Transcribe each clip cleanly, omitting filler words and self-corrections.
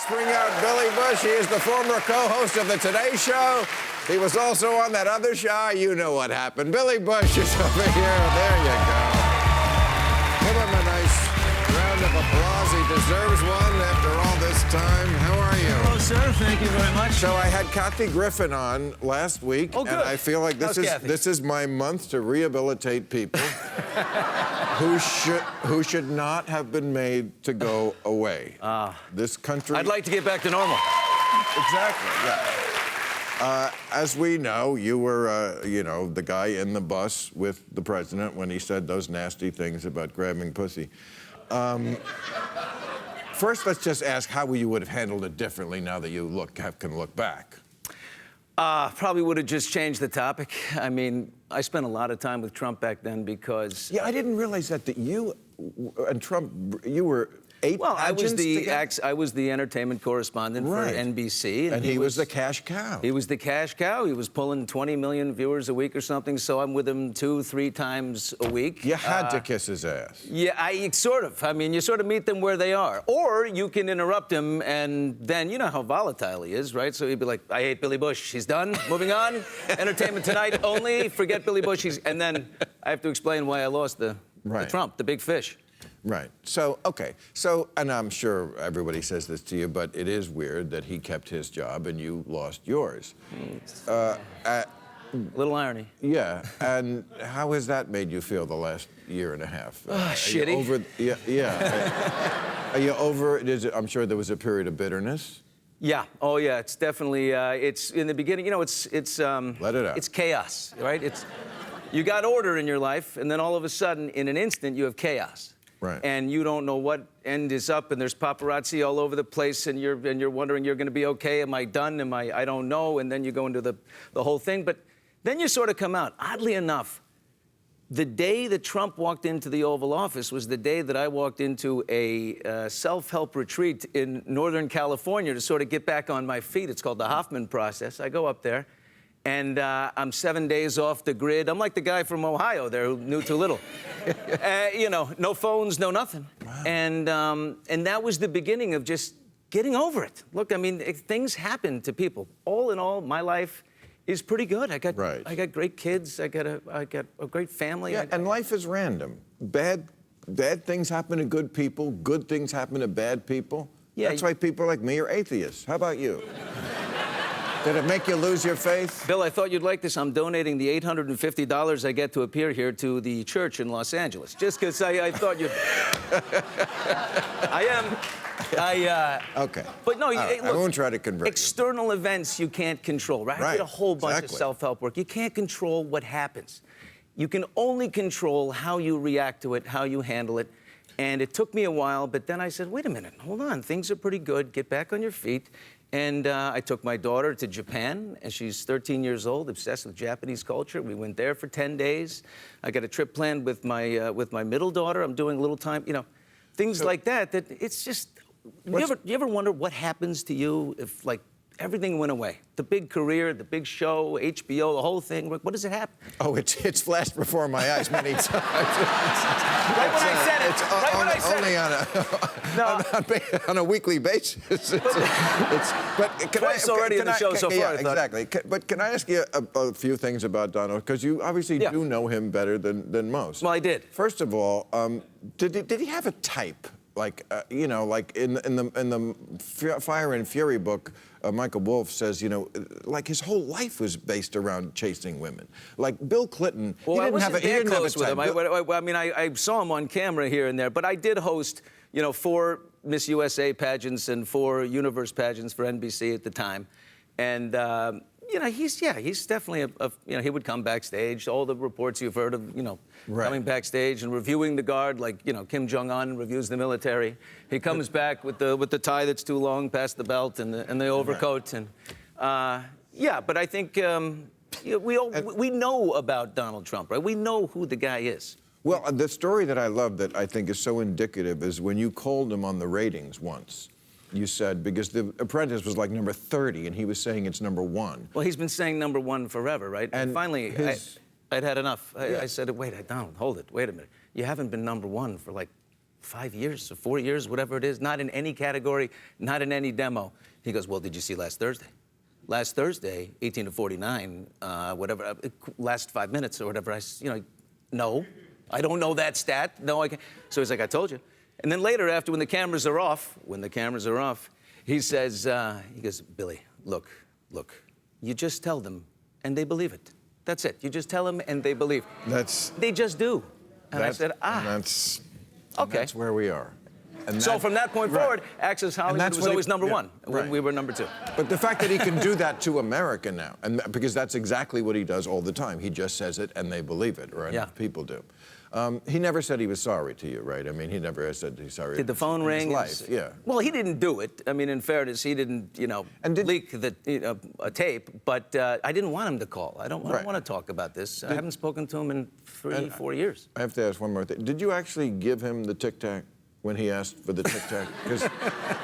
Let's bring out Billy Bush. He is the former co-host of the Today Show. He was also on that other show. You know what happened. Billy Bush is over here. There you go. Give him a nice round of applause. He deserves one after all this time. How are you? Hello, sir. Thank you very much. So I had Kathy Griffin on last week, oh, good. and I feel like this is my month to rehabilitate people who should not have been made to go away. This country. I'd like to get back to normal. Exactly. Yeah. As we know, you were, the guy in the bus with the president when he said those nasty things about grabbing pussy. First, let's just ask how you would have handled it differently now that you can look back. Probably would have just changed the topic. I mean, I spent a lot of time with Trump back then because... Yeah, I didn't realize that you and Trump, you were... Well, I was the entertainment correspondent for NBC. And he was the cash cow. He was the cash cow. He was pulling 20 million viewers a week or something, so I'm with him 2-3 times a week. You had to kiss his ass. Yeah, sort of. I mean, you sort of meet them where they are. Or you can interrupt him, and then you know how volatile he is, right? So he'd be like, I hate Billy Bush. He's done. Moving on. Entertainment Tonight only. Forget Billy Bush. And then I have to explain why I lost the Trump, the big fish. Right. So, okay. So, and I'm sure everybody says this to you, but it is weird that he kept his job and you lost yours. Little irony. Yeah. And how has that made you feel the last year and a half? Shitty. Are you over it? I'm sure there was a period of bitterness. Yeah. Oh, yeah. It's definitely. It's in the beginning. You know, it's. Let it out. It's chaos, right? You got order in your life, and then all of a sudden, in an instant, you have chaos. Right. And you don't know what end is up, and there's paparazzi all over the place, and you're wondering, you're going to be okay? Am I done? I don't know. And then you go into the whole thing. But then you sort of come out. Oddly enough, the day that Trump walked into the Oval Office was the day that I walked into a self-help retreat in Northern California to sort of get back on my feet. It's called the Hoffman process. I go up there. And I'm 7 days off the grid. I'm like the guy from Ohio there who knew too little. No phones, no nothing. Wow. And that was the beginning of just getting over it. Look, I mean, things happen to people. All in all, my life is pretty good. I got great kids. I got a great family. Yeah, and life is random. Bad things happen to good people. Good things happen to bad people. Yeah, that's why people like me are atheists. How about you? Did it make you lose your faith? Bill, I thought you'd like this. I'm donating the $850 I get to appear here to the church in Los Angeles. Just because I thought you'd... I am. Okay. But no, look, I won't try to convert external events you can't control, right? I did a whole bunch of self-help work. You can't control what happens. You can only control how you react to it, how you handle it. And it took me a while, but then I said, wait a minute, hold on. Things are pretty good. Get back on your feet. And I took my daughter to Japan, and she's 13 years old, obsessed with Japanese culture. We went there for 10 days. I got a trip planned with my middle daughter. I'm doing a little time, things like that. That it's just. You ever wonder what happens to you if everything went away? The big career, the big show, HBO, the whole thing. What does it happen? Oh, it's flashed before my eyes many times. Right when I said it. Right when I said it. On a weekly basis. Twice already in the show so far. Yeah, exactly. But can I ask you a few things about Donald? Because you obviously do know him better than most. Well, I did. First of all, did he have a type? Like in the Fire and Fury book, Michael Wolff says, like his whole life was based around chasing women. Like Bill Clinton, he didn't have a type. I mean, I saw him on camera here and there, but I did host, 4 Miss USA pageants and 4 Universe pageants for NBC at the time, and. He's definitely he would come backstage. All the reports you've heard of, coming backstage and reviewing the guard, like, Kim Jong-un reviews the military. He comes back with the tie that's too long past the belt and the overcoat. And but I think we know about Donald Trump, right? We know who the guy is. Well, the story that I love that I think is so indicative is when you called him on the ratings once. You said, because The Apprentice was like number 30, and he was saying it's number 1. Well, he's been saying number 1 forever, right? And finally, I'd had enough. I said, wait, Donald, hold it. Wait a minute. You haven't been number 1 for like 5 years or 4 years, whatever it is, not in any category, not in any demo. He goes, well, did you see last Thursday? Last Thursday, 18 to 49, whatever, last 5 minutes or whatever. No, I don't know that stat. No, I can't. So he's like, I told you. And then later, after when the cameras are off, he says, he goes, Billy, look, you just tell them and they believe it. That's it. You just tell them and they believe. They just do. And I said, okay. That's where we are. And so from that point forward, Access Hollywood was always number one when we were number two. But the fact that he can do that to America now, and because that's exactly what he does all the time. He just says it and they believe it, or enough people do. He never said he was sorry to you, right? I mean, he never said he's sorry. Did the phone ring? Yeah. Well, he didn't do it. I mean, in fairness, he didn't, leak the a tape. But I didn't want him to call. I don't want to talk about this. I haven't spoken to him in 4 years. I have to ask one more thing. Did you actually give him the Tic Tac when he asked for the Tic Tac?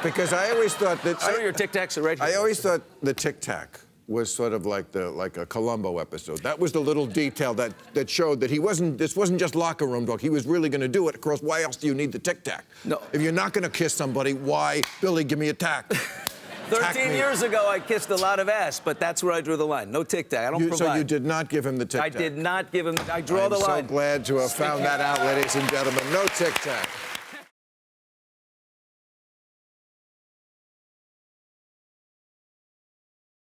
Because I always thought that. I know your Tic Tacs are regular. I always thought the Tic Tac was sort of like a Columbo episode. That was the little detail that showed that this wasn't just locker room talk. He was really going to do it. Of course, why else do you need the Tic Tac? No. If you're not going to kiss somebody, why, Billy, give me a tack? 13 years ago, I kissed a lot of ass, but that's where I drew the line. No Tic Tac. I don't provide. So you did not give him the Tic Tac? I did not give him. I draw the line. I'm so glad to have found that out, ladies and gentlemen. No Tic Tac.